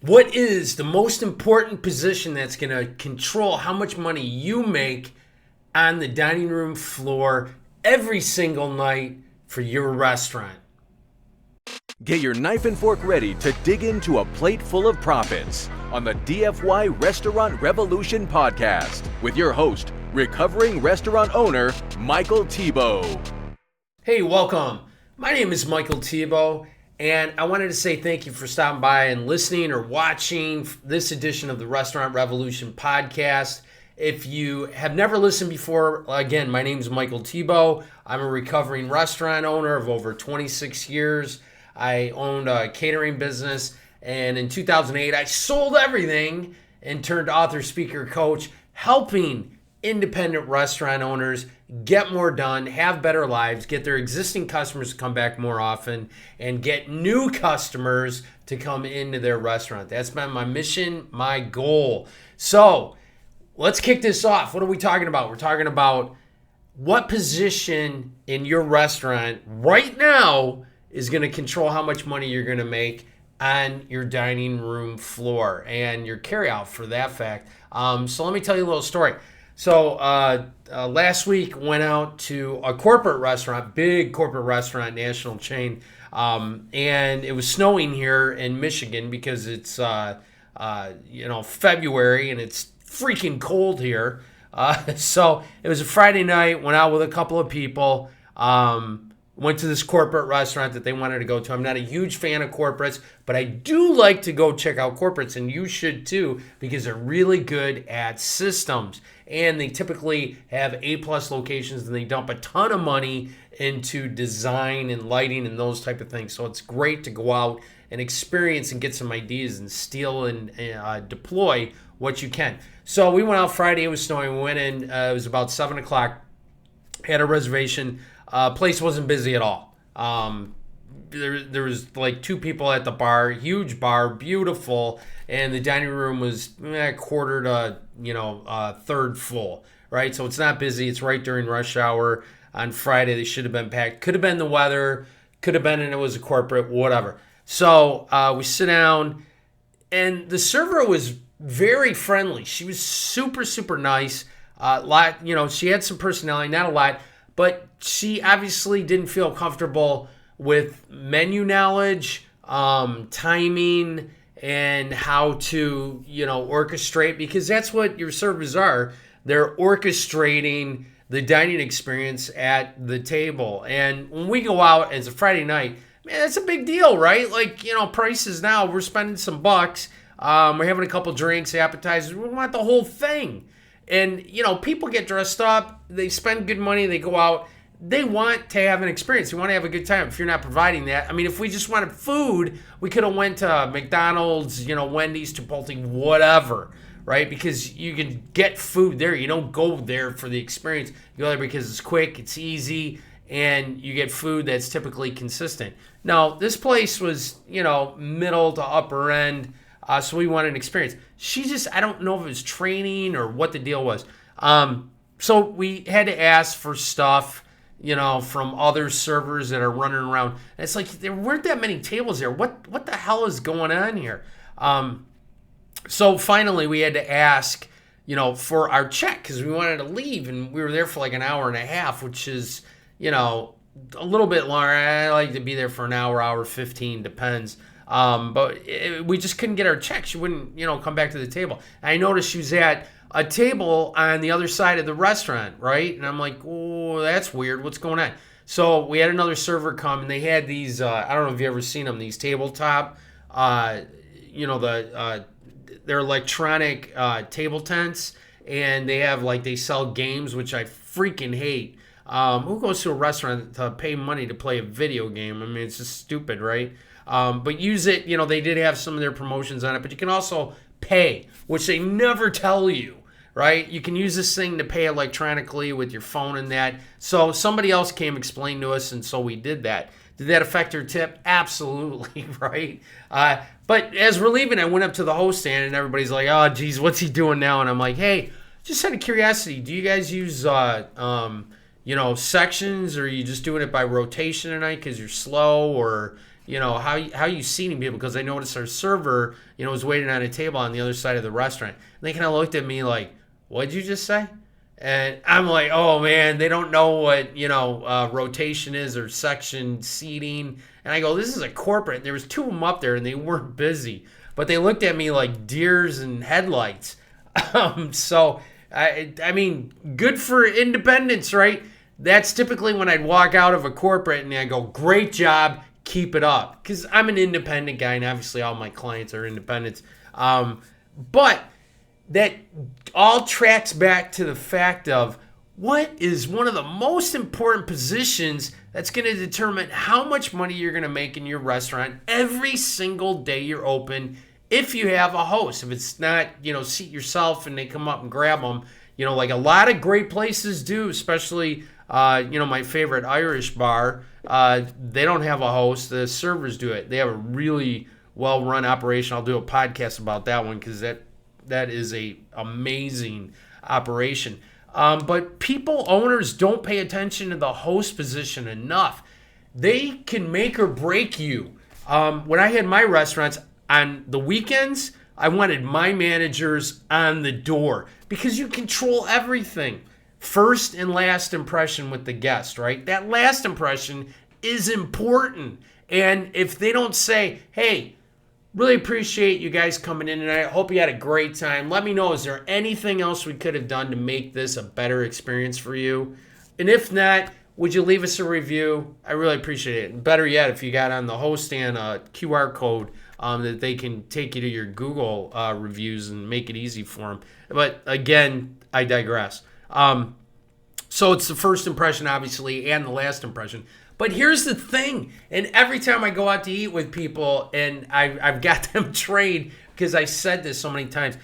What is the most important position that's going to control how much money you make on the dining room floor every single night for your restaurant? Get your knife and fork ready to dig into a plate full of profits on the DFY Restaurant Revolution podcast with your host, recovering restaurant owner, Michael Thibault. Hey, welcome. My name is Michael Thibault, and I wanted to say thank you for stopping by and listening or watching this edition of the Restaurant Revolution podcast. If you have never listened before, again, my name is Michael Thibault. I'm a recovering restaurant owner of over 26 years. I owned a catering business, and in 2008, I sold everything and turned author, speaker, coach, helping independent restaurant owners get more done, have better lives, get their existing customers to come back more often, and get new customers to come into their restaurant. That's been my mission, my goal. So let's kick this off. What are we talking about? We're talking about what position in your restaurant right now is going to control how much money you're going to make on your dining room floor and your carryout for that fact. So let me tell you a little story. So last week went out to a corporate restaurant, big corporate restaurant, national chain, and it was snowing here in Michigan because it's February and it's freaking cold here. So it was a Friday night. Went out with a couple of people. Went to this corporate restaurant that they wanted to go to. I'm not a huge fan of corporates, but I do like to go check out corporates, and you should too, because they're really good at systems. And they typically have A-plus locations, and they dump a ton of money into design and lighting and those type of things. So it's great to go out and experience and get some ideas and steal and deploy what you can. So we went out Friday. It was snowing. We went in. It was about 7 o'clock. Had a reservation. Place wasn't busy at all. There was like two people at the bar, huge bar, beautiful, and the dining room was quarter to third full, right? So it's not busy. It's right during rush hour on Friday. They should have been packed. Could have been the weather. Could have been, and it was a corporate, whatever. So we sit down, and the server was very friendly. She was super, super nice. She had some personality, not a lot. But she obviously didn't feel comfortable with menu knowledge, timing, and how to, orchestrate, because that's what your servers are. They're orchestrating the dining experience at the table. And when we go out, it's a Friday night, man, that's a big deal, right? Like, prices now, we're spending some bucks. We're having a couple drinks, appetizers. We want the whole thing. And, people get dressed up, they spend good money, they go out, they want to have an experience. They want to have a good time. If you're not providing that, if we just wanted food, we could have went to McDonald's, Wendy's, Chipotle, whatever, right? Because you can get food there. You don't go there for the experience. You go there because it's quick, it's easy, and you get food that's typically consistent. Now, this place was, middle to upper end. So we wanted an experience. I don't know if it was training or what the deal was. So we had to ask for stuff, from other servers that are running around. And it's like, there weren't that many tables there. What the hell is going on here? So finally we had to ask, for our check, because we wanted to leave, and we were there for like an hour and a half, which is, a little bit longer. I like to be there for an hour 15, depends. But we just couldn't get our check. She wouldn't, come back to the table. And I noticed she was at a table on the other side of the restaurant, right? And I'm like, oh, that's weird. What's going on? So we had another server come, and they had these, I don't know if you've ever seen them, these tabletop, they're electronic table tents, and they sell games, which I freaking hate. Who goes to a restaurant to pay money to play a video game? It's just stupid, right? But use it, they did have some of their promotions on it, but you can also pay, which they never tell you, right? You can use this thing to pay electronically with your phone and that. So somebody else came explain to us, and so we did that. Did that affect her tip? Absolutely, right? But as we're leaving, I went up to the host stand, and everybody's like, oh, geez, what's he doing now? And I'm like, hey, just out of curiosity, do you guys use sections, or are you just doing it by rotation tonight because you're slow, or how you seating people? Because I noticed our server, was waiting on a table on the other side of the restaurant. And they kind of looked at me like, what'd you just say? And I'm like, oh man, they don't know what, rotation is or section seating. And I go, this is a corporate. There was 2 of them up there and they weren't busy, but they looked at me like deers and headlights. So I mean, good for independence, right? That's typically when I'd walk out of a corporate and I go, great job, keep it up. Because I'm an independent guy and obviously all my clients are independents. But that all tracks back to the fact of what is one of the most important positions that's going to determine how much money you're going to make in your restaurant every single day you're open if you have a host. If it's not, seat yourself and they come up and grab them, like a lot of great places do, especially, my favorite Irish bar, they don't have a host. The servers do it. They have a really well-run operation. I'll do a podcast about that one because that is a amazing operation. But owners don't pay attention to the host position enough. They can make or break you. When I had my restaurants on the weekends, I wanted my managers on the door because you control everything. First and last impression with the guest, right? That last impression is important. And if they don't say, hey, really appreciate you guys coming in tonight. I hope you had a great time. Let me know, is there anything else we could have done to make this a better experience for you? And if not, would you leave us a review? I really appreciate it. And better yet, if you got on the host and a QR code that they can take you to your Google reviews and make it easy for them. But again, I digress. So it's the first impression, obviously, and the last impression. But here's the thing, and every time I go out to eat with people, and I've got them trained, because I said this so many times,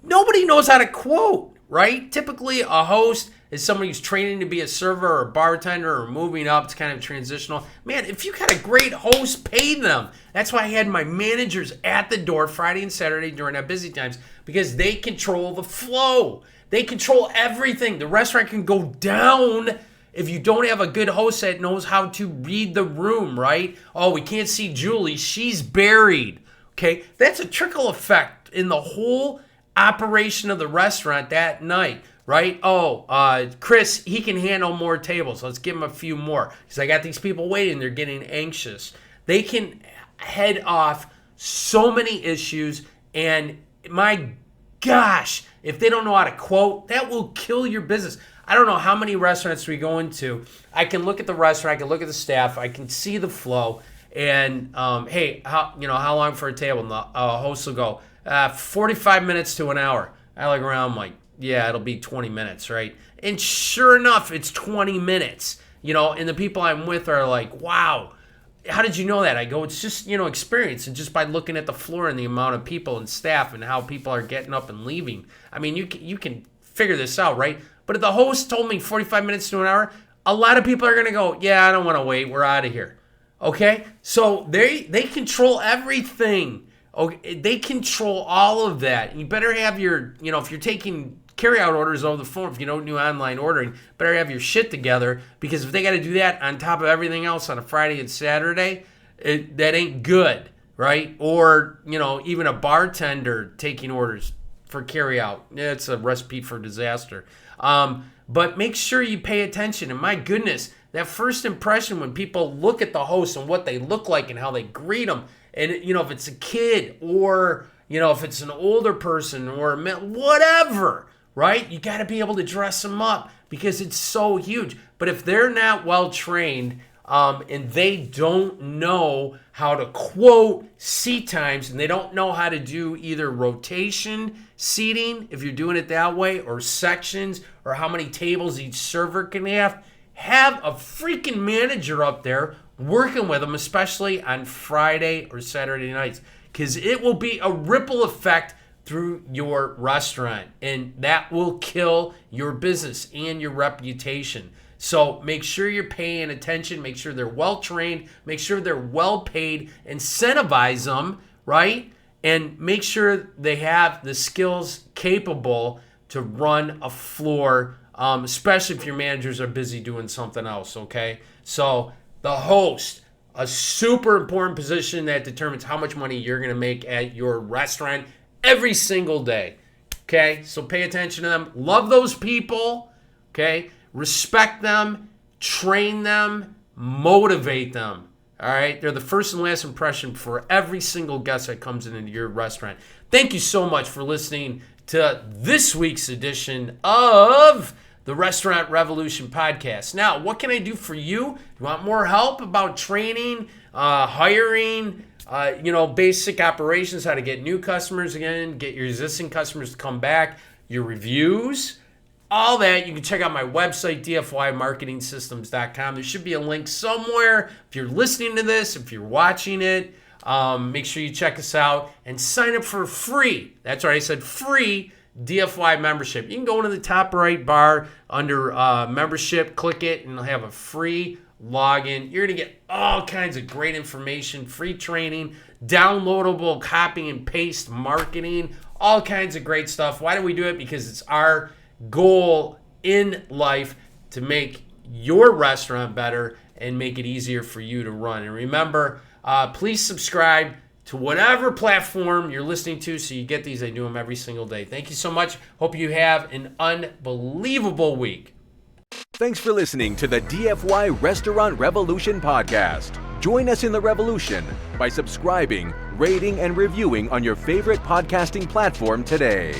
nobody knows how to quote, right? Typically, a host is somebody who's training to be a server or a bartender or moving up. It's kind of transitional. Man, if you got a great host, pay them. That's why I had my managers at the door Friday and Saturday during our busy times, because they control the flow. They control everything. The restaurant can go down if you don't have a good host that knows how to read the room, right? Oh, we can't see Julie. She's buried. Okay? That's a trickle effect in the whole operation of the restaurant that night, right? Oh, Chris, he can handle more tables. Let's give him a few more because I got these people waiting. They're getting anxious. They can head off so many issues, and my gosh, if they don't know how to quote, that will kill your business. I don't know how many restaurants we go into. I can look at the restaurant, I can look at the staff, I can see the flow, and hey, how long for a table? And the host will go 45 minutes to an hour. I look around, I'm like, yeah, it'll be 20 minutes, right? And sure enough, it's 20 minutes. And the people I'm with are like, wow, how did you know that? I go, it's just, experience, and just by looking at the floor and the amount of people and staff and how people are getting up and leaving. I mean, you can figure this out, right? But if the host told me 45 minutes to an hour, a lot of people are going to go, yeah, I don't want to wait. We're out of here. Okay? So they control everything. Okay? They control all of that. You better have your, if you're taking carryout orders over the phone, if you don't do online ordering, better have your shit together, because if they got to do that on top of everything else on a Friday and Saturday, that ain't good, right? Or, even a bartender taking orders for carryout. It's a recipe for disaster. But make sure you pay attention. And my goodness, that first impression when people look at the host and what they look like and how they greet them, and if it's a kid or if it's an older person or whatever, right? You got to be able to dress them up because it's so huge. But if they're not well trained and they don't know how to quote seat times, and they don't know how to do either rotation seating, if you're doing it that way, or sections, or how many tables each server can have a freaking manager up there working with them, especially on Friday or Saturday nights, because it will be a ripple effect through your restaurant, and that will kill your business and your reputation. So make sure you're paying attention, make sure they're well trained, make sure they're well paid, incentivize them, right? And make sure they have the skills capable to run a floor, especially if your managers are busy doing something else, okay? So the host, a super important position that determines how much money you're going to make at your restaurant every single day. Okay, so pay attention to them. Love those people. Okay, respect them, train them, motivate them. All right, they're the first and last impression for every single guest that comes into your restaurant. Thank you so much for listening to this week's edition of the Restaurant Revolution podcast. Now, what can I do for you? You want more help about training, hiring, basic operations, how to get new customers again, get your existing customers to come back, your reviews, all that. You can check out my website, dfymarketingsystems.com. There should be a link somewhere. If you're listening to this, if you're watching it, make sure you check us out and sign up for free. That's right, I said free DFY membership. You can go into the top right bar under membership, click it, and you'll have a free login. You're going to get all kinds of great information, free training, downloadable copy and paste marketing, all kinds of great stuff. Why do we do it? Because it's our goal in life to make your restaurant better and make it easier for you to run. And remember, please subscribe to whatever platform you're listening to so you get these. I do them every single day. Thank you so much. Hope you have an unbelievable week. Thanks for listening to the DFY Restaurant Revolution podcast. Join us in the revolution by subscribing, rating, and reviewing on your favorite podcasting platform today.